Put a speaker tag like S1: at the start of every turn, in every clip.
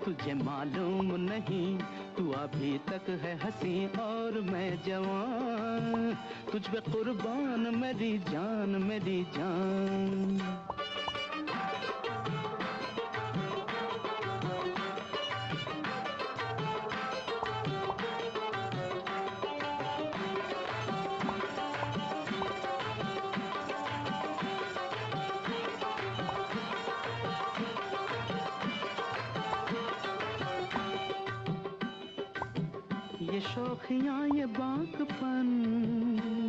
S1: तुझे मालूम नहीं तू अभी तक है हंसी और मैं जवान, तुझ पे कुर्बान मेरी जान मेरी जान। ये शौखियाँ ये बाकपन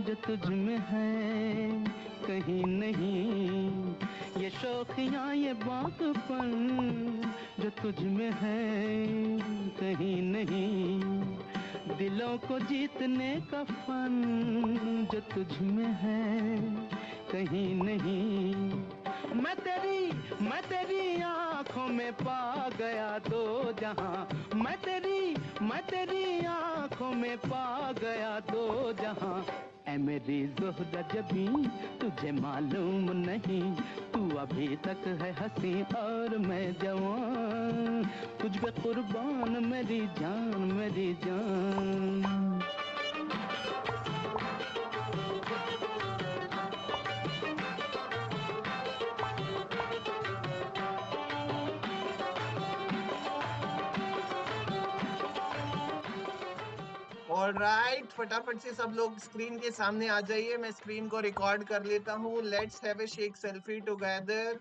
S1: जो तुझ में है कहीं नहीं, ये शौखियाँ ये बाकपन जो तुझ में है कहीं नहीं, दिलों को जीतने का फन जो तुझ में है कहीं नहीं। मैं तेरी आँखों में पा गया दो जहां, मैं तेरी आँखों में पा गया दो जहां। ऐ मेरी ज़ोहरा जबी तुझे मालूम नहीं तू अभी तक है हंसी और मैं जवान, तुझ पे कुर्बान मेरी जान मेरी जान।
S2: ऑलराइट, फटाफट से सब लोग स्क्रीन के सामने आ जाइए, मैं स्क्रीन को रिकॉर्ड कर लेता हूँ। Let's have a shake selfie together.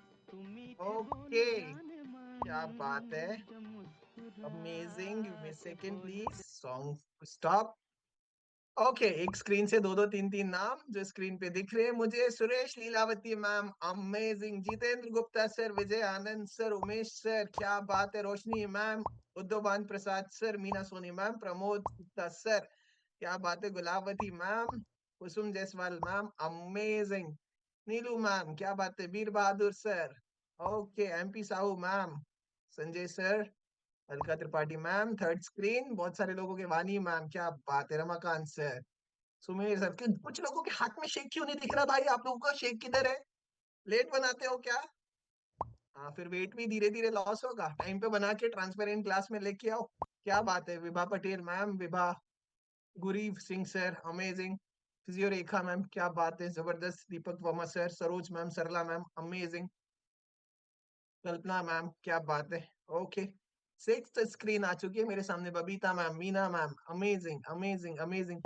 S2: Okay, क्या बात है, amazing. Give me a second please, song stop. Okay, एक स्क्रीन से दो दो तीन तीन नाम जो स्क्रीन पे दिख रहे हैं मुझे। Suresh Leelavati ma'am amazing, Jitendra Gupta sir, Vijay Anand sir, Umesh sir क्या बात है, Roshni ma'am, Uddhav Prasad sir, Meena Soni ma'am, Pramod Gupta sir क्या बात है, Gulavati ma'am, Kusum Jaiswal ma'am amazing, Neelu ma'am क्या बात है, Veer Bahadur sir, okay, MP Sahu ma'am, Sanjay sir, Alka Tripathi ma'am, third screen बहुत सारे लोगों के, वानी मैम क्या बात है, रमाकांत सर, सुमेर सर। कुछ लोगों के हाथ में शेक क्यों नहीं दिख रहा भाई, आप लोगों का शेक किधर है? लेट बनाते हो क्या? हाँ, फिर वेट भी धीरे धीरे लॉस होगा, टाइम पे बना के ट्रांसपेरेंट ग्लास में लेके आओ। क्या बात है, Vibha Patel ma'am, Vibha, Gureev Singh sir amazing, physio Rekha ma'am क्या बात है, जबरदस्त, Deepak Verma sir, Saroj ma'am, Sarla ma'am amazing, Kalpana ma'am क्या बात है, ओके। सिक्स्थ स्क्रीन आ चुकी है मेरे सामने, Babita ma'am, Meena ma'am amazing amazing amazing,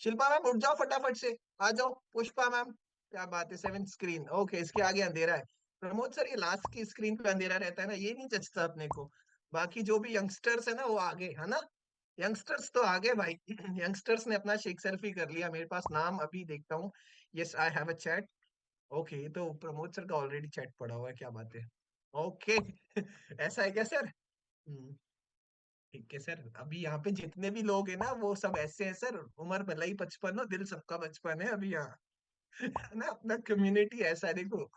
S2: Shilpa ma'am उठ जाओ फटाफट से, आ जाओ, पुष्पा मैम क्या बात है, सेवेंथ स्क्रीन, ओके, इसके आगे अंधेरा है। प्रमोद सर, ये लास्ट की स्क्रीन पे अंधेरा रहता है ना, ये नहीं जचता अपने को। बाकी जो भी यंगस्टर्स है ना वो आगे है ना, यंगस्टर्स तो आगे भाई। यंगस्टर्स ने अपना शेक सेल्फी कर लिया, मेरे पास नाम अभी देखता हूँ। Yes, I have a chat. Okay, ये तो प्रमोद सर का ऑलरेडी चैट पड़ा हुआ है, क्या बात है, ओके। ऐसा है क्या सर? ठीक है सर, अभी यहाँ पे जितने भी लोग हैं ना वो सब ऐसे हैं सर, उम्र भले ही 55 हो, दिल सबका बचपन है अभी यहाँ। है ना, अपना कम्युनिटी ऐसा है, देखो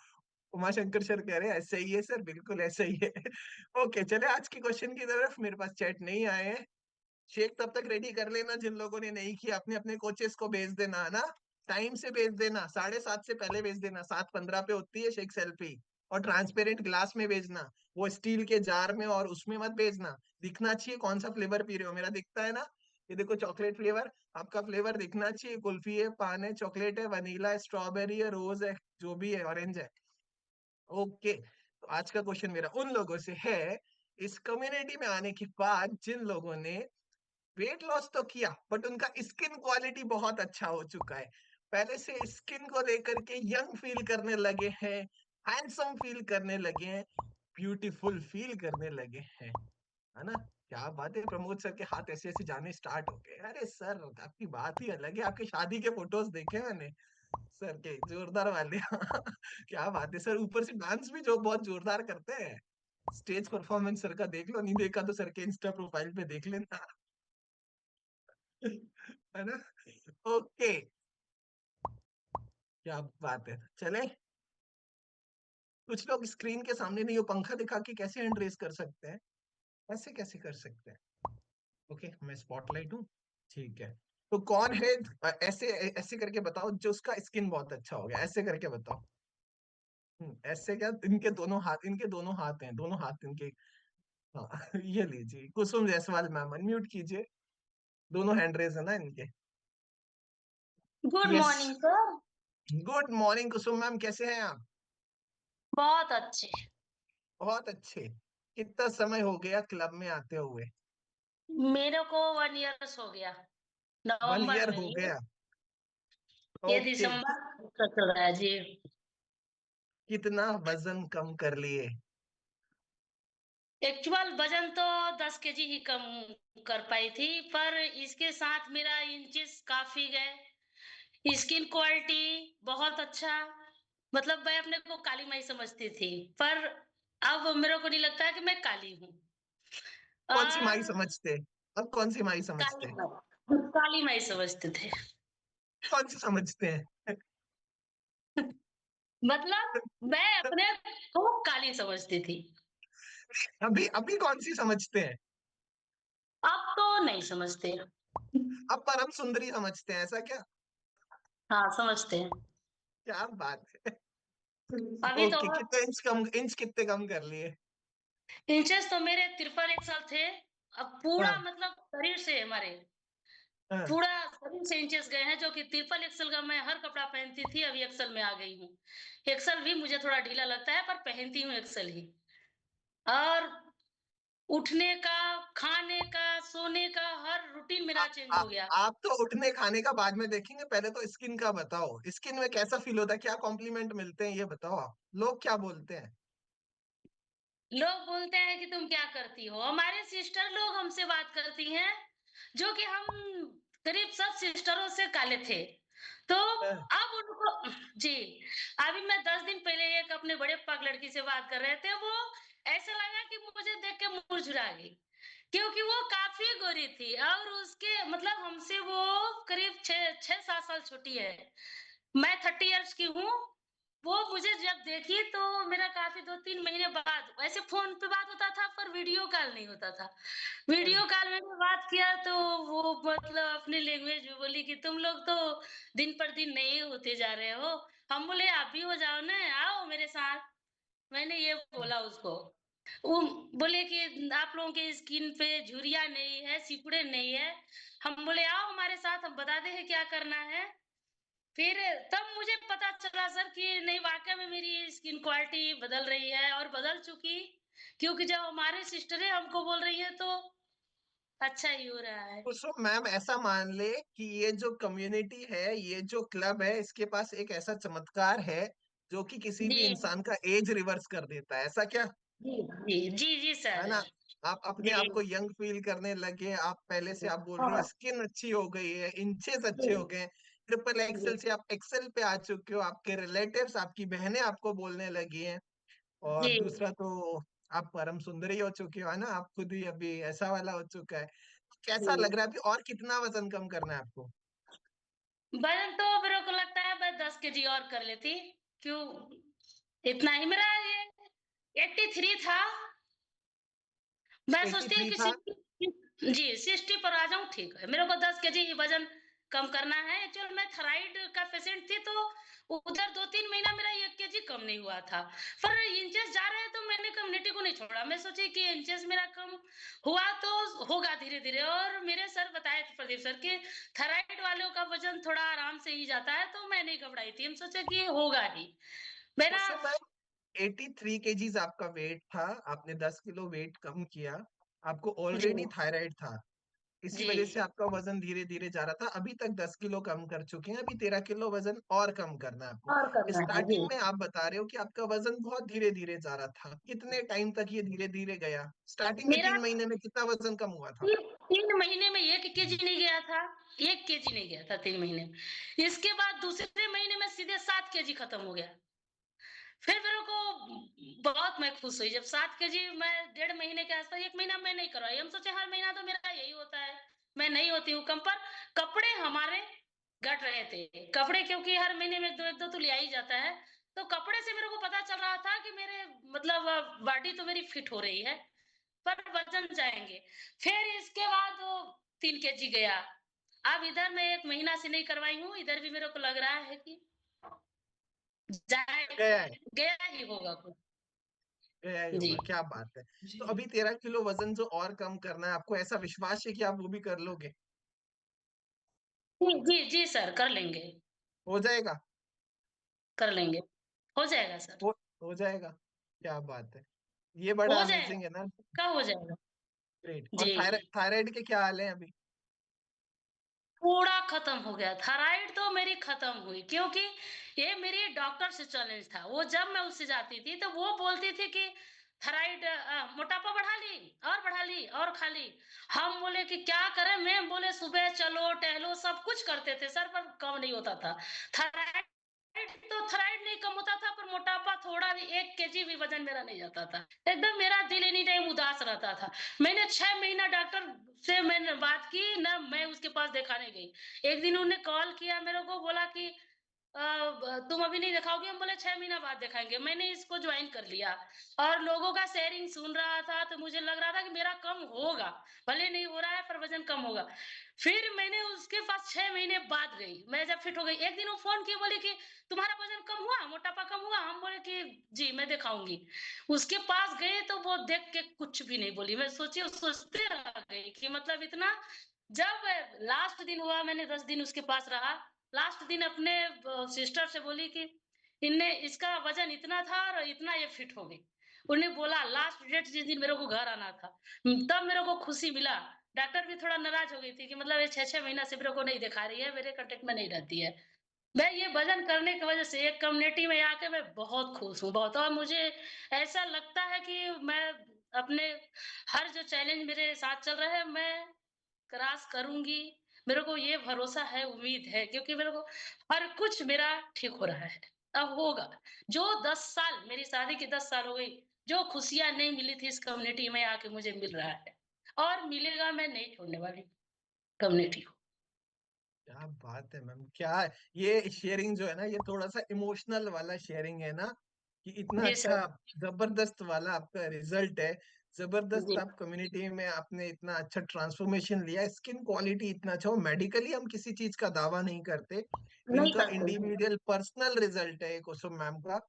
S2: उमा शंकर सर कह रहे हैं ऐसा ही है सर, बिल्कुल ऐसा ही है। ओके, चले आज के क्वेश्चन की तरफ, मेरे पास चैट नहीं आए हैं। शेक तब तक रेडी कर लेना, जिन लोगों ने नहीं किया अपने अपने कोचेस को भेज देना, है ना, टाइम से भेज देना, 7:30 से पहले भेज देना, 7:15 पे होती है शेक सेल्फी। और ट्रांसपेरेंट ग्लास में भेजना, वो स्टील के जार में, और उसमें मत भेजना, दिखना चाहिए कौन सा फ्लेवर पी रहे हो, मेरा दिखता है ना, ये देखो चॉकलेट फ्लेवर, आपका फ्लेवर दिखना चाहिए, कुल्फी है, पान है, चॉकलेट है, वनीला है, स्ट्रॉबेरी है, रोज है, जो भी है, ऑरेंज है। ओके, तो आज का क्वेश्चन मेरा उन लोगों से है, इस कम्युनिटी में आने के बाद जिन लोगों ने वेट लॉस तो किया बट उनका स्किन क्वालिटी बहुत अच्छा हो चुका है, पहले से स्किन को लेकर के यंग फील करने लगे हैं, हैंडसम फील करने लगे हैं, ब्यूटीफुल फील करने लगे हैं, है ना, क्या बात है, प्रमोद सर के हाथ ऐसे ऐसे जाने स्टार्ट हो गए, अरे सर आपकी बात ही अलग है, आपके शादी के फोटोज देखे मैंने सर के, जोरदार वाले। क्या बात है सर, ऊपर से डांस भी जो बहुत जोरदार करते हैं, स्टेज परफॉर्मेंस सर का देख लो, नहीं देखा तो सर के इंस्टा प्रोफाइल पे देख लेना। है ना, ओके, क्या बात है, चले। कुछ लोग स्क्रीन के सामने नहीं हो, पंखा दिखा के कैसे हैंड रेस कर सकते हैं, ऐसे कैसे कर सकते हैं? ओके, मैं स्पॉटलाइट हूँ, ठीक है। तो कौन है, ऐसे ऐसे करके बताओ जो उसका स्किन बहुत अच्छा हो गया, ऐसे करके बताओ। ऐसे क्या, इनके दोनों हाथ हैं, दोनों हाथ इनके, हाँ ये लीजिए, कुसुम जायसवाल मैम अनम्यूट कीजिए, दोनों हैंड रेज है ना इनके।
S3: Good
S2: yes,
S3: morning sir.
S2: Good morning Kusum ma'am, कैसे हैं आप?
S3: बहुत अच्छे।
S2: बहुत अच्छे। कितना समय हो गया क्लब में आते हुए?
S3: मेरे को 1 ईयर हो गया,
S2: 1 ईयर
S3: नवंबर में।
S2: हो गया।
S3: ये
S2: ओके।
S3: दिसंबर का चल रहा है जी।
S2: कितना वजन कम कर लिए?
S3: एक्चुअल वजन तो 10 केजी ही कम कर पाई थी, पर इसके साथ मेरा इंचेस काफी गए। स्किन क्वालिटी बहुत अच्छा। मतलब मैं अपने को काली माई समझती थी, पर अब मेरे को नहीं लगता है कि मैं काली हूँ।
S2: कौन सी माई
S3: और
S2: समझते? अब कौन सी माई समझते?
S3: काली माई समझते थे।
S2: कौन सी समझते हैं?
S3: मतलब मैं अपने को काली समझती थी।
S2: अभी अभी कौन सी समझते हैं?
S3: अब तो नहीं समझते।
S2: अब परम सुंदरी समझते हैं, ऐसा क्या?
S3: हाँ, समझते हैं।
S2: क्या बात है।
S3: अभी तो
S2: ओके, कितने इंच कम, इंच कितने कम कर लिए?
S3: इंचेस तो मेरे 53 एक्सल थे। अब पूरा
S2: हाँ
S3: मतलब शरीर से हमारे
S2: हाँ।
S3: पूरा शरीर से इंचेस गए हैं, जो कि 53 एक्सल का मैं हर कपड़ा पहनती थी, अभी एक्सल में आ गई हूँ। एक्सल भी मुझे थोड़ा ढीला लगता है, पर पहनती हूँ एक्सल ही। और उठने का, खाने का, सोने का हर रूटीन
S2: आ,
S3: मेरा चेंज
S2: आ,
S3: हो गया।
S2: आप तो उठने खाने का बाद में देखेंगे, पहले तो स्किन का बताओ। स्किन में कैसा फील होता है, क्या कॉम्प्लीमेंट मिलते हैं, ये बताओ आप। लोग क्या बोलते हैं?
S3: लोग बोलते हैं कि तुम क्या करती हो। हमारे सिस्टर लोग हमसे बात करती हैं, जो कि हम करीब सब सिस्टरों से काले थे। तो
S2: हाँ,
S3: अब उनको जी, अभी मैं 10 दिन पहले एक अपने बड़े पाक लड़की से बात कर रहे थे। वो ऐसा लगा कि मुझे देख के मुरझुरा गई, क्योंकि वो काफी गोरी थी और उसके मतलब हमसे वो करीब 6-7 साल छोटी है। मैं 30 इयर्स की हूँ। वो मुझे जब देखी तो मेरा काफी 2-3 महीने बाद ऐसे फोन पे बात होता था, पर वीडियो कॉल नहीं होता था।
S2: हाँ।
S3: वीडियो कॉल में बात किया तो वो मतलब अपने लैंग्वेज में बोली कि तुम लोग तो दिन पर दिन नए होते जा रहे हो। हम बोले आप भी हो जाओ ना, आओ मेरे साथ। मैंने ये बोला उसको। वो बोले कि आप लोगों के स्किन पे झुर्रियां नहीं है, सिकुड़े नहीं है। हम बोले आओ हमारे साथ, हम बताते हैं क्या करना है। फिर तब मुझे पता चला सर कि नहीं, वाकई में मेरी स्किन क्वालिटी बदल रही है और बदल चुकी। क्योंकि जब हमारे सिस्टरें हमको बोल रही है तो अच्छा ही हो रहा है।
S2: तो सो मैम ऐसा मान ले कि ये जो कम्युनिटी है, ये जो क्लब है, इसके पास एक ऐसा चमत्कार है जो कि किसी भी
S3: जी
S2: इंसान का एज रिवर्स कर देता है, ऐसा क्या?
S3: जी जी जी जी
S2: है
S3: सर।
S2: ना? आप अपने
S3: जी
S2: आप को यंग फील करने लगे, आप पहले से आप बोल रही हैं
S3: हाँ,
S2: स्किन अच्छी हो गई है, इंचेस
S3: जी
S2: अच्छे हो गए, ट्रिपल
S3: जी
S2: एक्सेल से आप एक्सेल पे आ चुके हो, आपके रिलेटिव्स, आपकी बहनें आपको बोलने लगी हैं। और
S3: जी
S2: दूसरा तो आप परम सुंदरी हो चुकी हो, है ना? आप खुद ही अभी ऐसा वाला हो चुका है। कैसा लग
S3: जी।
S2: रहा है अभी, और कितना वजन कम करना है आपको?
S3: वजन तो मेरे को लगता है मैं 10 केजी और कर लेती। क्यों, इतना ही मेरा ये 83 था। मैं
S2: एट्टी
S3: सोचती हूँ
S2: थ्री
S3: कि
S2: था।
S3: 60 जी 60 पर आ जाऊं, ठीक है। मेरे को 10 केजी ही वजन कम करना है। एक्चुअल मैं थायराइड का पेशेंट थी, तो उधर 2-3 महीना मेरा 1 केजी कम नहीं हुआ था। पर इंचेस जा रहे हैं तो मैंने कम्युनिटी को नहीं छोड़ा। मैं सोची कि इंचेस मेरा कम हुआ तो होगा धीरे धीरे। और मेरे सर बताए थे, प्रदीप सर, कि थायराइड वालों का वजन थोड़ा आराम से ही जाता है, तो मैं नहीं घबराई थी। हम सोचे कि होगा ही मेरा।
S2: उस समय 83 केजीज आपका वेट था, आपने 10 किलो वेट कम किया। आपको
S3: जी
S2: ऑलरेडी थायराइड था, इसी
S3: जी
S2: वजह से आपका वजन धीरे धीरे जा रहा था। अभी तक 10 किलो कम कर चुके हैं, अभी 13 किलो वजन और कम करना है आपको।
S3: और करना है जी।
S2: स्टार्टिंग में आप बता रहे हो कि आपका वजन बहुत धीरे धीरे जा रहा था, कितने टाइम तक ये धीरे धीरे गया? स्टार्टिंग में
S3: मेरा
S2: 3 महीने में कितना वजन कम हुआ था?
S3: 3 महीने में 1 केजी नहीं गया था। 1 केजी नहीं गया था 3 महीने में। इसके बाद दूसरे महीने में सीधे 7 केजी खत्म हो गया। फिर मेरे को बहुत मैं खुश हुई जब 7 केजी मैं 1.5 महीने के आसपास, 1 महीना मैं नहीं करवाई। हम सोचे हर महीना तो मेरा यही होता है, मैं नहीं होती हूँ कम। पर कपड़े हमारे घट रहे थे। कपड़े क्योंकि हर महीने में 2-1-2 तो लिया ही जाता है। तो कपड़े से मेरे को पता चल रहा था कि मेरे मतलब बॉडी तो मेरी फिट हो रही है, पर वजन जाएंगे। फिर इसके बाद वो 3 केजी गया। अब इधर मैं 1 महीना से नहीं करवाई हूँ, इधर भी मेरे को लग रहा है कि जाए,
S2: गया है।
S3: गया ही होगा कुछ।
S2: गया ही
S3: जी
S2: होगा, क्या बात है। तो अभी 13 किलो वजन जो और कम करना है, आपको ऐसा विश्वास है कि आप वो भी कर लोगे?
S3: जी जी जी सर, कर लेंगे,
S2: हो जाएगा?
S3: कर लेंगे, हो जाएगा सर,
S2: हो हो जाएगा, क्या बात है। ये बड़ा
S3: हो
S2: अमेजिंग
S3: जाएगा,
S2: है ना।
S3: का हो जाएगा।
S2: ग्रेट। और
S3: जी
S2: थायराइड के क्या हाल है अभी?
S3: पूरा खत्म हो गया। थायराइड तो मेरी खत्म हुई, क्योंकि ये मेरी डॉक्टर से चैलेंज था। वो जब मैं उससे जाती थी तो वो बोलती थी कि थायराइड मोटापा बढ़ा ली और बढ़ा ली और खा ली। हम बोले कि क्या करें, मैं बोले सुबह चलो टहलो, सब कुछ करते थे सर, पर कम नहीं होता था। थायराइड तो थायराइड नहीं कम होता था, पर मोटापा थोड़ा भी, 1 केजी भी वजन मेरा नहीं जाता था। एकदम मेरा दिल एनी टाइम उदास रहता था। मैंने 6 महीना डॉक्टर से मैंने बात की ना, मैं उसके पास दिखाने गई। एक दिन उन्होंने कॉल किया मेरे को, बोला कि तुम अभी नहीं दिखाओगे? हम बोले 6 महीना बाद दिखाएंगे। मैंने इसको ज्वाइन कर लिया और लोगों का शेयरिंग सुन रहा था, तो मुझे लग रहा था कि मेरा कम होगा, भले नहीं हो रहा है पर वजन कम होगा। फिर मैंने उसके पास 6 महीने बाद गई, मैं जब फिट हो गई। एक दिन वो फोन किए, बोले कि तुम्हारा वजन कम हुआ, मोटापा कम हुआ? हम बोले कि जी मैं दिखाऊंगी। उसके पास गए तो वो देख के कुछ भी नहीं बोली। मैं सोचते रह गई कि मतलब इतना। जब लास्ट दिन हुआ, मैंने 10 दिन उसके पास रहा। लास्ट दिन अपने सिस्टर से बोली कि इनने इसका वजन इतना था और इतना ये फिट हो गई। उन्हें बोला लास्ट डेट जिस दिन मेरे को घर आना था, तब मेरे को खुशी मिला। डॉक्टर भी थोड़ा नाराज हो गई थी कि मतलब ये 6 6 महीना से मेरे को नहीं दिखा रही है, मेरे कांटेक्ट में नहीं रहती है। मैं ये वजन करने की वजह से एक कम्युनिटी में आके मैं बहुत खुश हूँ, बहुत। और मुझे ऐसा लगता है कि मैं अपने हर जो चैलेंज मेरे साथ चल रहे हैं, मैं क्रॉस करूंगी। मेरे को ये भरोसा है, उम्मीद है, क्योंकि मेरे को हर कुछ मेरा ठीक हो रहा है, अब होगा। जो 10 साल, मेरी शादी की 10 साल हो गई, जो खुशियां नहीं मिली थी इस कम्युनिटी में आके मुझे मिल रहा है, और मिलेगा। मैं नहीं छोड़ने वाली कम्युनिटी को।
S2: क्या बात है मैम, क्या है। ये शेयरिंग जो है ना, ये थोड़ा सा इमोशनल वाला शेयरिंग है ना, कि इतना
S3: जी
S2: अच्छा
S3: सर।
S2: जबरदस्त वाला आपका रिजल्ट है। जबरदस्त,
S3: जी
S2: आप कम्युनिटी में आपने इतना अच्छा ट्रांसफॉर्मेशन लिया, स्किन क्वालिटी इतना अच्छा हो। मेडिकली हम किसी चीज का दावा नहीं करते,
S3: नहीं
S2: इनका
S3: करते हैं।
S2: इंडिविजुअल पर्सनल रिजल्ट है कुसुम मैम का।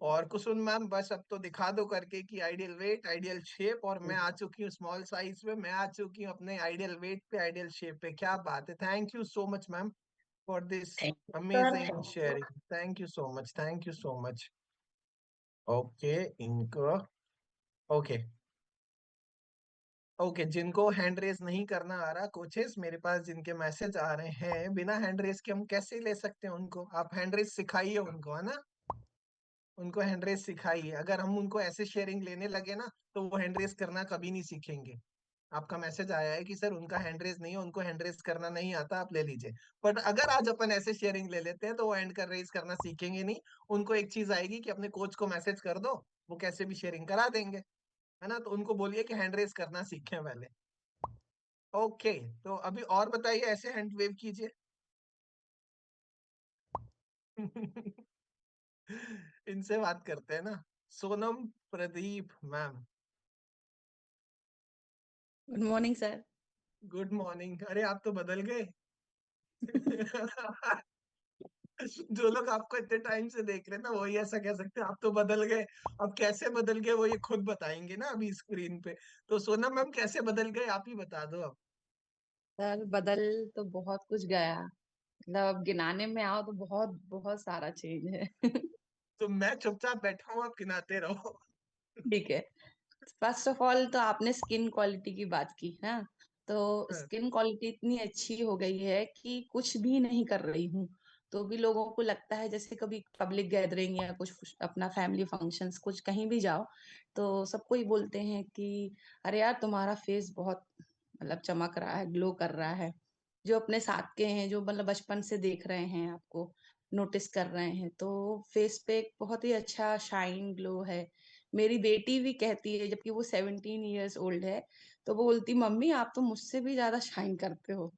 S2: और कुसुम मैम, बस अब तो दिखा दो करके कि आइडियल वेट, आइडियल शेप। और मैं आ चुकी हूँ स्मॉल साइज में, मैं आ चुकी हूँ अपने आइडियल वेट पे, आइडियल शेप पे। क्या बात है, thank you so much ma'am for this
S3: thank you sir,
S2: amazing
S3: thank you.
S2: sharing. Thank you so much. Thank you so much. Okay, इनको ओके ओके जिनको हैंड रेस नहीं करना आ रहा कोचेस, मेरे पास जिनके मैसेज आ रहे हैं बिना हैंड रेस के, हम कैसे ले सकते हैं उनको? आप हैंड रेस सिखाइए उनको, है ना। उनको हैंड रेस सिखाइए। अगर हम उनको ऐसे शेयरिंग लेने लगे ना, तो वो हैंड रेस करना कभी नहीं सीखेंगे। आपका मैसेज आया है कि सर उनका हैंड रेस नहीं है, उनको हैंड रेस करना नहीं आता, आप ले लीजिए। बट अगर आज अपन ऐसे शेयरिंग ले लेते हैं, तो वो हैंड कर रेस करना सीखेंगे नहीं। उनको एक चीज आएगी कि अपने कोच को मैसेज कर दो, वो कैसे भी शेयरिंग करा देंगे, है ना। तो उनको बोलिए कि हैंड रेस करना सीखें पहले। ओके, तो अभी और बताइए, ऐसे हैंड वेव कीजिए। इनसे बात करते हैं ना। Sonam Pradeep ma'am,
S4: good morning sir.
S2: Good morning. अरे आप तो बदल गए। जो लोग आपको इतने टाइम से देख रहे हैं ना, वही ऐसा कह सकते हैं आप तो बदल गए। अब कैसे बदल गए वो ये खुद बताएंगे ना अभी स्क्रीन पे। तो सोनम मैम, कैसे बदल गए आप ही बता दो अब।
S4: सर बदल तो बहुत कुछ गया, मतलब अब गिनाने में आओ तो बहुत बहुत सारा चेंज है।
S2: तो मैं चुपचाप बैठा हूँ, आप गिनाते रहो।
S4: ठीक है। फर्स्ट ऑफ ऑल तो आपने स्किन क्वालिटी की बात की है, तो स्किन क्वालिटी इतनी अच्छी हो गई है कि कुछ भी नहीं कर रही हूँ तो भी लोगों को लगता है, जैसे कभी पब्लिक गैदरिंग या कुछ अपना फैमिली फंक्शंस कुछ कहीं भी जाओ तो सबको ही बोलते हैं कि अरे यार तुम्हारा फेस बहुत मतलब चमक रहा है, ग्लो कर रहा है। जो अपने साथ के हैं, जो मतलब बचपन से देख रहे हैं आपको, नोटिस कर रहे हैं, तो फेस पे एक बहुत ही अच्छा शाइन ग्लो है। मेरी बेटी भी कहती है, जबकि वो 17 ईयर्स ओल्ड है, तो वो बोलती मम्मी आप तो मुझसे भी ज्यादा शाइन करते हो।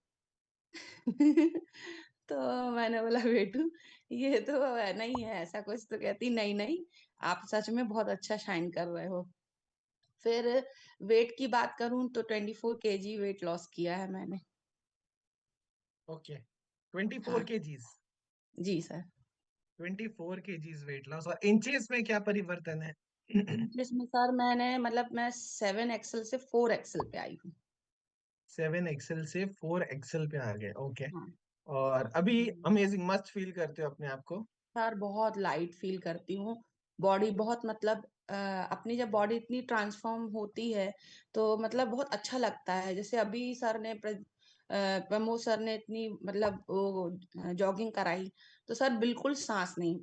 S4: तो मैंने बोला बेटू ये तो है नहीं है ऐसा कुछ, तो कहती नहीं नहीं आप सच में बहुत अच्छा शाइन कर रहे हो। फिर वेट की बात करूं तो 24 kg वेट लॉस किया है मैंने।
S2: ओके, 24
S4: हाँ
S2: केजीज।
S4: जी सर।
S2: 24 केजीज वेट लॉस, और इंचेस में क्या परिवर्तन है?
S4: इसमें सर मैंने मतलब मैं 7 एक्सेल से 4 एक्सेल पे आई हूँ।
S2: 7 एक्सेल से 4 एक्सेल पे आ गए, ओके।
S4: हाँ।
S2: और अभी अमेजिंग मस्त फील करते हो अपने आप को?
S4: सर बहुत लाइट फील करती हूँ। बॉडी बहुत मतलब अपनी जब बॉडी इतनी ट्रांसफॉर्म होती है तो मतलब बहुत अच्छा लगता है। जैसे अभी सर ने प्रमोद सर ने इतनी मतलब वो जॉगिंग कराई तो सर बिल्कुल सांस नहीं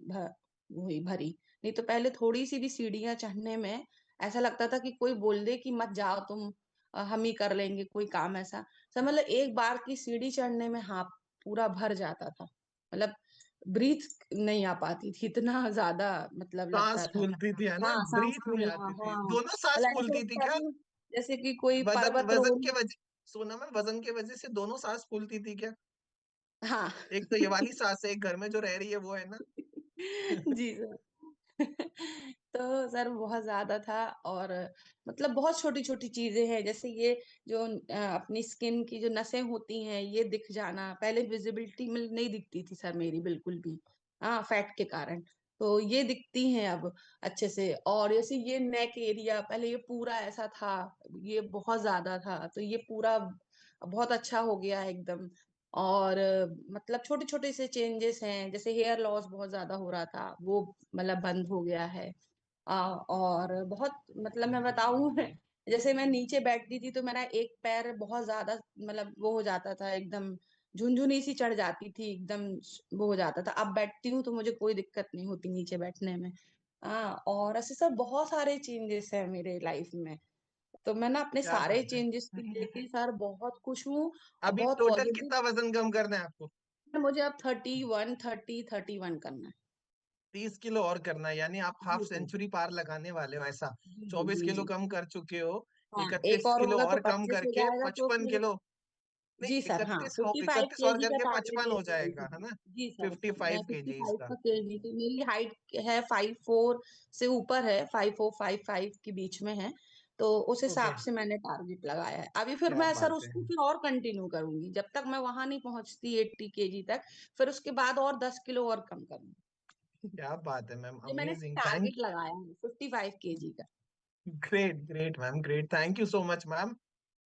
S4: हुई भरी। नहीं तो पहले थोड़ी सी भी सीढ़ियां चढ़ने में ऐसा लगता था कि कोई बोल दे कि मत जाओ तुम, हम ही कर लेंगे कोई काम ऐसा। सर मतलब एक बार की सीढ़ी चढ़ने में हाँ पूरा भर जाता था। मतलब ब्रीथ नहीं आ पाती थी, इतना ज्यादा मतलब
S2: सांस
S4: लगता था।
S2: फूलती थी है ना,
S4: हाँ सांस
S2: ब्रीथ नहीं
S4: फूलना,
S2: आती थी,
S4: हाँ
S2: दोनों सांस
S4: मतलब ऐसा
S2: फूलती थी
S4: लगता
S2: क्या?
S4: था जैसे कि कोई
S2: वजन
S4: पर्वत
S2: वजन
S4: रोल।
S2: के वजह, सोना में वजन के वजह से दोनों सांस फूलती थी क्या?
S4: हाँ
S2: एक तो ये वाली सांस है, एक घर में जो रह रही है वो है ना।
S4: जी सर। तो सर बहुत ज्यादा था। और मतलब बहुत छोटी छोटी चीजें हैं जैसे ये जो अपनी स्किन की जो नसें होती हैं ये दिख जाना, पहले विजिबिलिटी में नहीं दिखती थी सर मेरी बिल्कुल भी, हाँ फैट के कारण। तो ये दिखती हैं अब अच्छे से। और जैसे ये नेक एरिया पहले ये पूरा ऐसा था, ये बहुत ज्यादा था, तो ये पूरा बहुत अच्छा हो गया है एकदम। और मतलब छोटे छोटे से चेंजेस हैं, जैसे हेयर लॉस बहुत ज्यादा हो रहा था वो मतलब बंद हो गया है। और बहुत मतलब मैं बताऊं जैसे मैं नीचे बैठती थी तो मेरा एक पैर बहुत ज्यादा मतलब वो हो जाता था एकदम, झुनझुनी सी चढ़ जाती थी एकदम, वो हो जाता था। अब बैठती हूँ तो मुझे कोई दिक्कत नहीं होती नीचे बैठने में। और ऐसे सब बहुत सारे चेंजेस है मेरे लाइफ में। तो मैं ना अपने
S2: क्या
S4: सारे
S2: बात
S4: चेंजेस को
S2: है।
S4: लेके सर बहुत खुश हूँ और
S2: अभी
S4: बहुत
S2: टोटल
S4: पॉजिटिव।
S2: कितना वजन कम करना है आपको?
S4: मुझे अब 31 करना है।
S2: 30 किलो और करना है, यानी आप हाफ
S4: जी सर।
S2: सेंचुरी पार लगाने वाले हो ऐसा।
S4: जी जी
S2: 24 किलो
S4: जी।
S2: कम कर चुके हो।
S4: हाँ एक
S2: 31
S4: और
S2: किलो
S4: होगा तो
S2: और कम
S4: 25 हो
S2: करके
S4: जाएगा तो
S2: पचपन
S4: फिर।
S2: किलो नहीं,
S4: जी सर हाँ 55
S2: इकतीस और
S4: केजी का
S2: करके
S4: टारगेट
S2: 55 हो
S4: लेके आई
S2: जाएगा, है
S4: थी।
S2: ना?
S4: जी सर।
S2: फिफ्टी
S4: मैं
S2: फाइव
S4: फिफ्टी
S2: केजी
S4: फाइव
S2: इसका।
S4: का केजी थी, मेरी हाइट है 5'4" से ऊपर है, 5'4", 5'5" के बीच में है। तो उस
S2: ओके,
S4: हिसाब से मैंने टारगेट लगाया है अभी। फिर
S2: क्या
S4: मैं सर
S2: बात है,
S4: उसको फिर और कंटिन्यू करूंगी जब तक मैं वहां नहीं पहुंचती 80 केजी तक। फिर उसके बाद और 10 किलो और कम करूंगी।
S2: क्या बात है मैम,
S4: ये मैंने
S2: अमेजिंग,
S4: टारगेट
S2: थैंक।
S4: लगाया है 55 केजी का।
S2: Great great ma'am, great, thank you so much ma'am.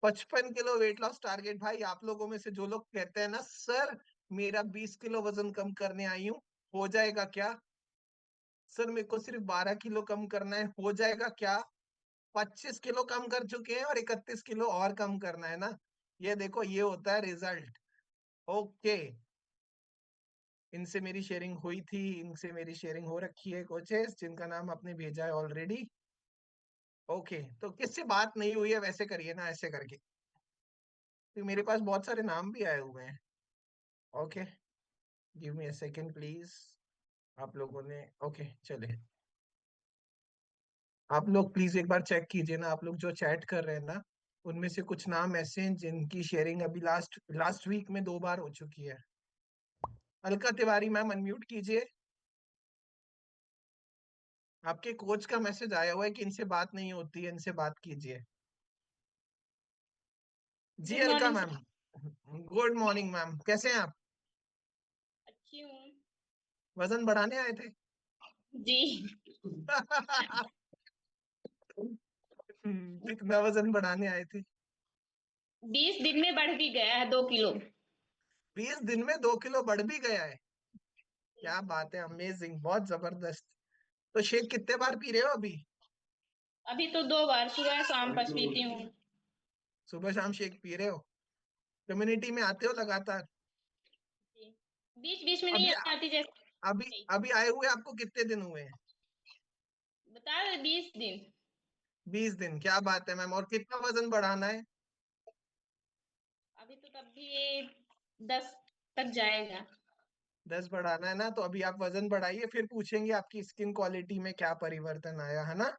S2: 55 kilo weight loss target, भाई आप लोगों में से जो लोग कहते हैं ना सर मेरा 20 किलो वजन कम करने आई हूँ, हो जाएगा क्या? सर मेरे को सिर्फ 12 किलो कम करना है, हो जाएगा क्या? 25 किलो कम कर चुके हैं और 31 किलो और कम करना है ना। ये देखो, ये होता है रिजल्ट। ओके, इनसे मेरी शेयरिंग हुई थी, इनसे मेरी शेयरिंग हो रखी है कोचेस जिनका नाम आपने भेजा है ऑलरेडी। ओके, तो किससे बात नहीं हुई है वैसे करिए ना ऐसे करके, तो मेरे पास बहुत सारे नाम भी आए हुए हैं। Okay, give me a second please. आप लोगों ने, ओके चले, आप लोग प्लीज एक बार चेक कीजिए ना, आप लोग जो चैट कर रहे हैं ना, उनमें से कुछ नाम ऐसे हैं जिनकी शेयरिंग अभी लास्ट लास्ट वीक में 2 बार हो चुकी है। अलका तिवारी मैम अनम्यूट कीजिए। आपके कोच का मैसेज आया हुआ है कि इनसे बात नहीं होती है, इनसे बात कीजिए। जी
S3: good
S2: Alka
S3: morning
S2: ma'am,
S3: sir.
S2: Good morning ma'am, कैसे हैं आप?
S3: अच्छी हूँ।
S2: वजन बढ़ाने आए थे?
S3: जी।
S2: कितना वजन बढ़ाने आए थे?
S3: 20 दिन में बढ़ भी गया है 2 किलो।
S2: 20 दिन में 2 किलो बढ़ भी गया है? क्या बात है, अमेजिंग, बहुत जबरदस्त। तो शेक कितने बार पी रहे हो अभी?
S3: अभी तो 2 बार सुबह शाम बस पीती हूँ।
S2: सुबह शाम शेक पी रहे हो? कम्युनिटी में आते हो लगातार?
S3: बीच बीच में नहीं
S2: अभी
S3: आती जैसे।
S2: अभी अभी आए हुए आपको कितने दिन हुए हैं?
S3: बता रहे 20 दिन।
S2: 20 दिन, क्या बात है मैम, और कितना वजन बढ़ाना है?
S3: अभी तो तब भी ये 10 तक जाएगा।
S2: 10 बढ़ाना है ना, तो अभी आप वजन बढ़ाइए, फिर पूछेंगे आपकी स्किन क्वालिटी में क्या परिवर्तन आया है ना।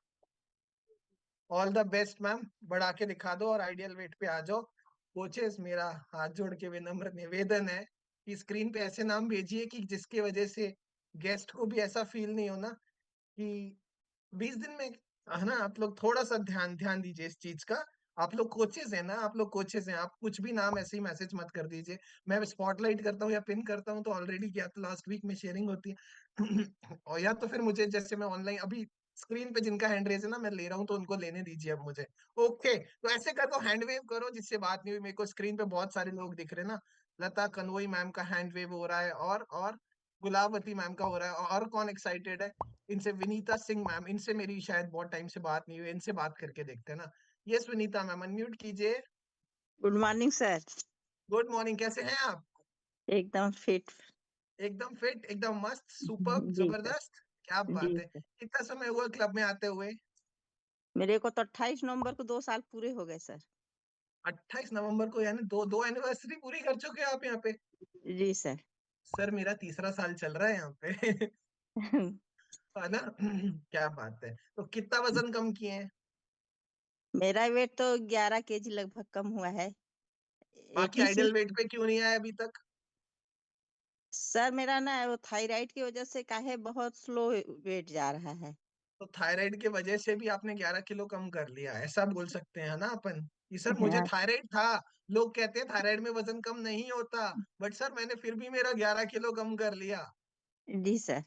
S2: ऑल द बेस्ट मैम, बढ़ा के दिखा दो और आइडियल वेट पे आ जाओ। कोचेस, मेरा हाथ जोड़ के विनम्र निवेदन है कि स्क्रीन पे ऐसे नाम भेजिए कि जिसकी वजह से गेस्ट को भी ऐसा फील नहीं हो ना कि 20 दिन में, है ना। आप लोग थोड़ा सा ध्यान ध्यान दीजिए इस चीज का। आप लोग कोचेस हैं ना, आप लोग कोचेस हैं, आप कुछ भी नाम ऐसे ही मैसेज मत कर दीजिए। मैं स्पॉटलाइट करता हूँ या पिन करता हूँ तो ऑलरेडी क्या तो लास्ट वीक में शेयरिंग होती है। और या तो फिर मुझे, जैसे मैं ऑनलाइन अभी स्क्रीन पे जिनका हैंड रेज है ना, मैं ले रहा हूँ, तो उनको लेने दीजिए अब मुझे। ओके, तो ऐसे करो, हैंड वेव करो जिससे बात नहीं हुई। मेरे को स्क्रीन पे बहुत सारे लोग दिख रहे हैं ना। लता कनोई मैम का हैंड वेव हो रहा है, और गुलाबवती मैम का हो रहा है। और कौन एक्साइटेड है? इनसे विनीता सिंह मैम, इनसे मेरी शायद बहुत टाइम से बात नहीं हुई, इनसे बात करके देखते हैं ना। यस विनीता मैम, अनम्यूट कीजिए।
S5: Good morning sir.
S2: Good morning, कैसे हैं आप?
S5: एकदम फिट।
S2: एकदम फिट, एकदम मस्त, सुपर,
S5: जी सर।
S2: जबरदस्त। क्या
S5: जी
S2: बात है।
S5: सर।
S2: कितना समय हुआ क्लब में आते हुए?
S5: मेरे को तो 28 नवंबर को 2 साल पूरे हो गए सर।
S2: 28 नवंबर को, यानी दो दो एनिवर्सरी पूरी कर चुके हैं आप यहाँ पे।
S5: जी सर।
S2: सर मेरा तीसरा साल चल रहा है यहाँ पे। है ना? क्या बात है। तो कितना वजन कम किए हैं?
S5: मेरा वेट तो 11 kg लगभग कम हुआ है।
S2: बाकी आइडियल
S5: 86।
S2: वेट पे क्यों नहीं आया अभी तक?
S5: सर मेरा ना वो थायराइड की वजह से काहे बहुत स्लो वेट जा रहा है।
S2: तो थायराइड की वजह से भी आपने 11 किलो कम कर लिया, ऐसा बोल सकते हैं ना अपन कि सर मुझे
S5: हाँ।
S2: थायराइड था। लोग कहते हैं थायराइड में वजन कम नहीं होता, बट सर मैंने फिर भी मेरा 11 किलो कम कर लिया।
S5: जी सर।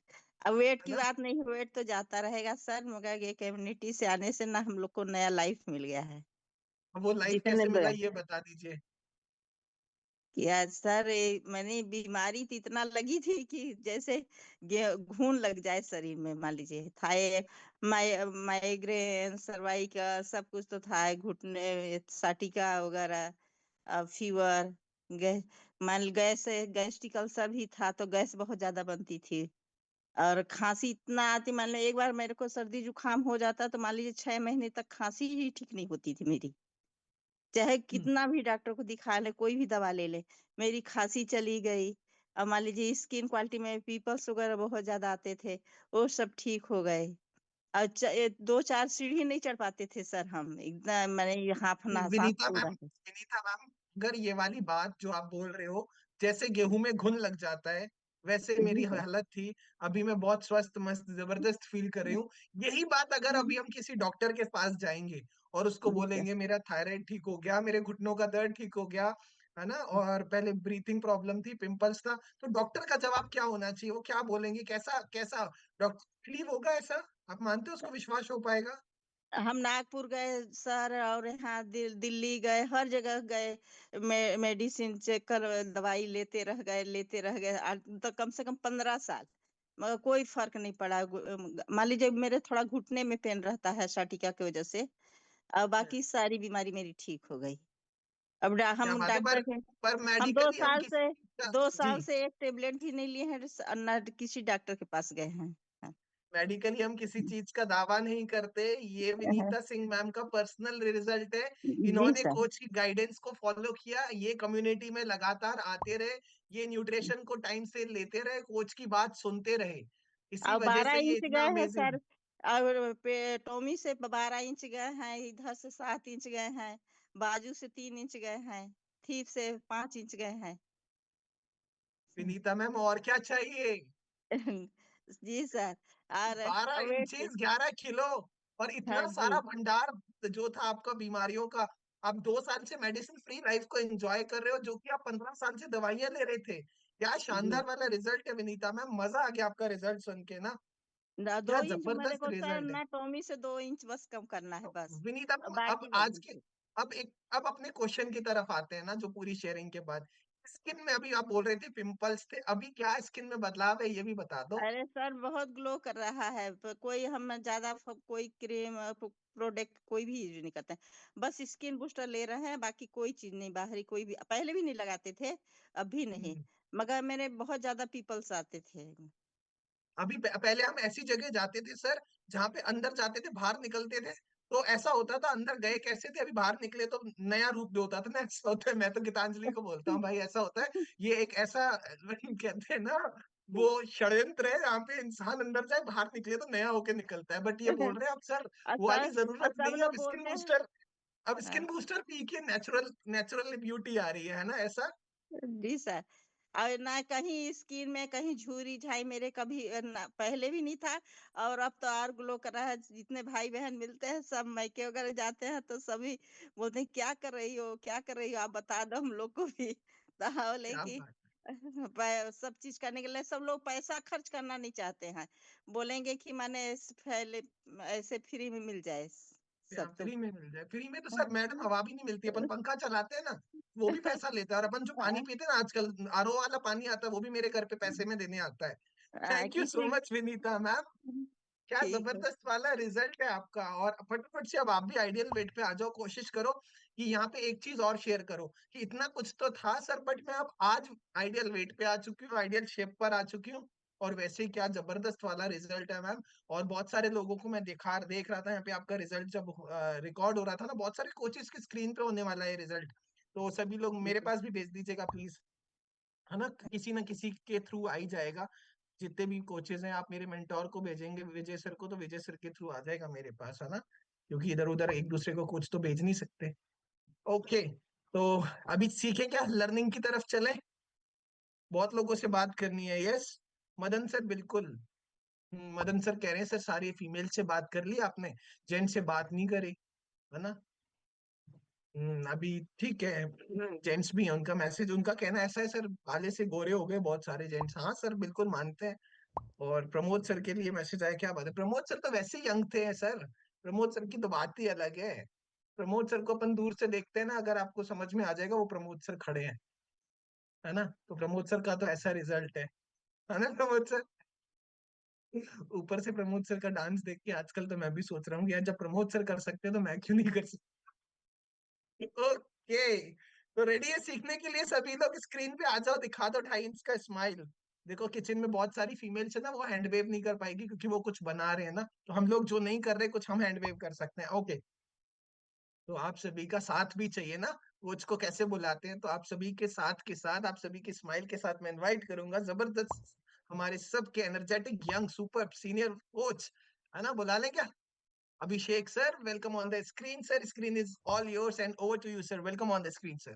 S5: अब वेट
S2: है
S5: की
S2: ना?
S5: बात नहीं, वेट तो जाता रहेगा सर, मगर ये कम्युनिटी से आने से ना हम लोग को नया लाइफ मिल गया है।
S2: अब वो लाइफ
S5: जितने
S2: कैसे मिला
S5: लोग
S2: ये बता दीजिए।
S5: किया सर, मैंने बीमारी तो इतना लगी थी कि जैसे घून लग जाए शरीर में, मान लीजिए थाई माइग्रेन सर्वाइकल सब कुछ तो था, घुटने साटिका वगैरह, फीवर, गैस, मान गैस गैस्ट्रिक अल्सर भी था, तो गैस बहुत ज्यादा बनती थी। और खांसी इतना आती, मान लो एक बार मेरे को सर्दी जुकाम हो जाता तो मान लीजिए 6 महीने तक खांसी ही ठीक नहीं होती थी मेरी। चाहे
S2: हम्म,
S5: कितना भी डॉक्टर को दिखा ले, कोई भी दवा ले ले, मेरी खांसी चली गई। अब मान लीजिए स्किन क्वालिटी में पिंपल्स वगैरह बहुत ज्यादा आते थे, वो सब ठीक हो गए। और 2-4 सीढ़ी नहीं चढ़ पाते थे सर, हम एकदम मैंने हाफना सांस
S2: विनीता
S5: फूल
S2: मैम,
S5: रहा था।
S2: विनीता मैम, अगर ये वाली बात जो आप बोल रहे हो, जैसे गेहूं में घुन लग जाता है, वैसे मेरी
S5: जी सर।
S2: हालत थी। अभी मैं बहुत स्वस्थ मस्त जबरदस्त फील कर रही हूँ। यही बात अगर अभी हम किसी डॉक्टर के पास जाएंगे और उसको
S5: जी सर।
S2: बोलेंगे मेरा थायराइड ठीक हो गया, मेरे घुटनों का दर्द ठीक हो गया, है ना, और पहले ब्रीथिंग प्रॉब्लम थी, पिंपल्स था, तो डॉक्टर का जवाब क्या होना चाहिए? वो क्या बोलेंगे? कैसा कैसा डॉक्टर बिलीव होगा ऐसा? आप मानते हो उसको विश्वास हो पाएगा?
S5: हम नागपुर गए सर, और यहाँ दिल्ली गए, हर जगह गए। मेडिसिन चेक कर, दवाई लेते रह गए तो कम से कम 15 साल, मगर कोई फर्क नहीं पड़ा। मान लीजिए मेरे थोड़ा घुटने में पेन रहता है साटिका की वजह से, और बाकी सारी बीमारी मेरी ठीक हो गई। अब
S2: क्या
S5: हम
S2: बात है।
S5: डॉक्टर के,
S2: पर
S5: हम दो
S2: मेडिकली हम
S5: साल
S2: किसी
S5: से
S2: चीज का,
S5: दो
S2: जी,
S5: साल से एक टेबलेट भी नहीं लिए हैं, न किसी डॉक्टर के पास गए हैं।
S2: मेडिकली हम किसी चीज का दावा नहीं करते। ये विनीता सिंह मैम का पर्सनल रिजल्ट है।
S5: जी
S2: इन्होंने
S5: सर।
S2: कोच की गाइडेंस को फॉलो किया, ये कम्युनिटी में लगातार आते रहे, ये न्यूट्रिशन को टाइम से लेते रहे, कोच की बात सुनते रहे, इसी
S5: और
S2: वजह
S5: बारह
S2: से ये
S5: इंच
S2: इतना
S5: गए हैं
S2: अमेजिंग।
S5: सर। और टोमी से 12 इंच गए हैं, इधर से 7 इंच गए हैं, बाजू से 3 इंच गए हैं, थीप से 5 इंच गए हैं।
S2: विनीता मैम, और क्या चाहिए?
S5: जी सर। और
S2: 12 इंचेस,
S5: वेट।
S2: 11 किलो, और
S5: हाँ
S2: इतना
S5: जी।
S2: सारा भंडार जो था आपका बीमारियों का। आप 2 साल से मेडिसिन फ्री लाइफ को एंजॉय कर रहे हो, जो कि आप 15 साल से दवाइयां ले रहे थे। क्या
S5: जी।
S2: शानदार वाला रिजल्ट है विनीता मैम, मजा आ गया आपका रिजल्ट सुन के ना।
S5: दो
S2: क्या
S5: इंच मेरे
S2: जबरदस्त
S5: को सर,
S2: रिजल्ट है।
S5: ना टोमी से 2 इंच बस कम करना है बस।
S2: विनीता
S5: और
S2: मैम, अब
S5: बाकी
S2: आज
S5: बदल
S2: के,
S5: से।
S2: अब अपने क्वेश्चन की तरफ आते हैं ना, जो पूरी शेयरिंग के बाद। स्किन में अभी आप बोल रहे थे पिंपल्स थे, अभी क्या स्किन में बदलाव है, ये भी बता दो।
S5: अरे सर बहुत ग्लो कर रहा है, कोई हम ज्यादा कोई क्रीम प्रोडक्ट कोई भी यूज नहीं करते हैं, बस स्किन बूस्टर ले रहे हैं, बाकी कोई चीज नहीं, बाहरी कोई भी पहले भी नहीं लगाते थे, अभी नहीं।
S2: हम्म।
S5: मगर मेरे बहुत ज्यादा पिंपल्स आते थे।
S2: अभी पहले हम ऐसी जगह जाते थे सर, जहाँ पे अंदर जाते थे बाहर निकलते थे, तो ऐसा होता था, अंदर गए कैसे थे, अभी बाहर निकले तो नया रूप भी होता था ना, ऐसा होता है। मैं तो गीतांजलि को बोलता हूँ, भाई ऐसा होता है, ये एक ऐसा कहते हैं ना, वो षड्यंत्र है जहाँ पे इंसान अंदर जाए, बाहर निकले तो नया होके निकलता है। बट ये बोल रहे हैं आप सर, वो वाली
S5: और
S2: जरूरत
S5: सब
S2: नहीं है,
S5: लोग
S2: अब स्किन
S5: बोलते
S2: बूस्टर, अब
S5: हैं।
S2: स्किन बूस्टर पी के नेचुरल नेचुरल ब्यूटी आ रही है ना, ऐसा?
S5: जी सर। और ना कहीं स्किन में कहीं झुर्री झाई मेरे कभी ना, पहले भी नहीं था। और अब तो और ग्लो कर रहा है, जितने भाई बहन मिलते हैं सब मायके वगैरह जाते हैं तो सभी बोलते हैं क्या कर रही हो, क्या कर रही हो, आप बता दो हम लोग को भी। तो बोले
S2: क्या
S5: कि
S2: बात
S5: सब चीज करने के लिए सब लोग पैसा खर्च करना नहीं चाहते हैं, बोलेंगे कि माने ऐसे फ्री में मिल जाए सब तो।
S2: फ्री में मिल जाए, फ्री में तो सर मैडम हवा भी नहीं मिलती, अपन पंखा चलाते हैं ना वो भी पैसा लेता है, और अपन जो पानी पीते हैं ना आजकल आरओ वाला पानी आता है वो भी मेरे घर पे पैसे में देने आता है। थैंक यू सो
S5: किसी
S2: मच विनीता मैम, क्या
S5: ठीक है।
S2: जबरदस्त वाला रिजल्ट है आपका। और फटाफट से अब आप भी आइडियल वेट पे आ जाओ, कोशिश करो कि यहाँ पे एक चीज और शेयर करो कि इतना कुछ तो था सर बट मैं अब आज आइडियल वेट पे आ चुकी हूँ, आइडियल शेप पर आ चुकी हूँ। और वैसे ही क्या जबरदस्त वाला रिजल्ट है मैम। और बहुत सारे लोगों को मैं देख रहा था यहाँ पे आपका रिजल्ट जब रिकॉर्ड हो रहा था ना, बहुत सारे कोचेस की स्क्रीन पे होने वाला है रिजल्ट, तो सभी लोग मेरे पास भी भेज दीजिएगा प्लीज, है ना, किसी ना किसी के थ्रू आ ही जाएगा। जितने भी कोचेस हैं आप मेरे मेंटोर को भेजेंगे विजय सर को, तो विजय सर के थ्रू आ जाएगा मेरे पास, है ना, क्योंकि इधर उधर एक दूसरे को कुछ तो भेज नहीं सकते। ओके, तो अभी सीखे क्या, लर्निंग की तरफ चले, बहुत लोगों से बात करनी है। यस मदन सर, बिल्कुल। मदन सर कह रहे हैं सर सारी फीमेल से बात कर ली आपने, जेंट्स से बात नहीं करी, है ना। अभी ठीक है, जेंट्स भी है, उनका मैसेज, उनका कहना ऐसा है सर भाले से गोरे हो गए बहुत सारे जेंट्स। हाँ सर बिल्कुल मानते हैं। और प्रमोद सर के लिए मैसेज आया, क्या बात है, प्रमोद सर तो वैसे ही यंग थे सर, प्रमोद सर की तो बात ही अलग है। प्रमोद सर को अपन दूर से देखते हैं ना, अगर आपको समझ में आ जाएगा वो प्रमोद सर खड़े हैं, है ना, तो प्रमोद सर का तो ऐसा रिजल्ट है ना प्रमोद सर। ऊपर से प्रमोद सर का डांस देख के आजकल तो मैं भी सोच रहा हूँ कि यार जब प्रमोद सर कर सकते हैं तो मैं क्यों नहीं कर सकता। ओके, तो रेडी है सीखने के लिए सभी लोग, स्क्रीन पे आ जाओ, दिखा दो 2.5 इंच का स्माइल। देखो किचन में बहुत सारी फीमेल्स है ना, वो हैंड वेव नहीं कर पाएगी क्योंकि वो कुछ बना रहे हैं ना, तो हम लोग जो नहीं कर रहे कुछ हम हैंड वेव कर सकते हैं। ओके, तो आप सभी का साथ भी चाहिए ना, कोच को कैसे बुलाते हैं, तो आप सभी के साथ आप सभी की स्माइल के साथ मैं इनवाइट करूंगा जबरदस्त हमारे सबके energetic young super senior coach, है ना, बुला लें क्या। Abhishek sir, welcome on the screen, sir. Screen is all yours and over to you, sir. Welcome on the screen, sir.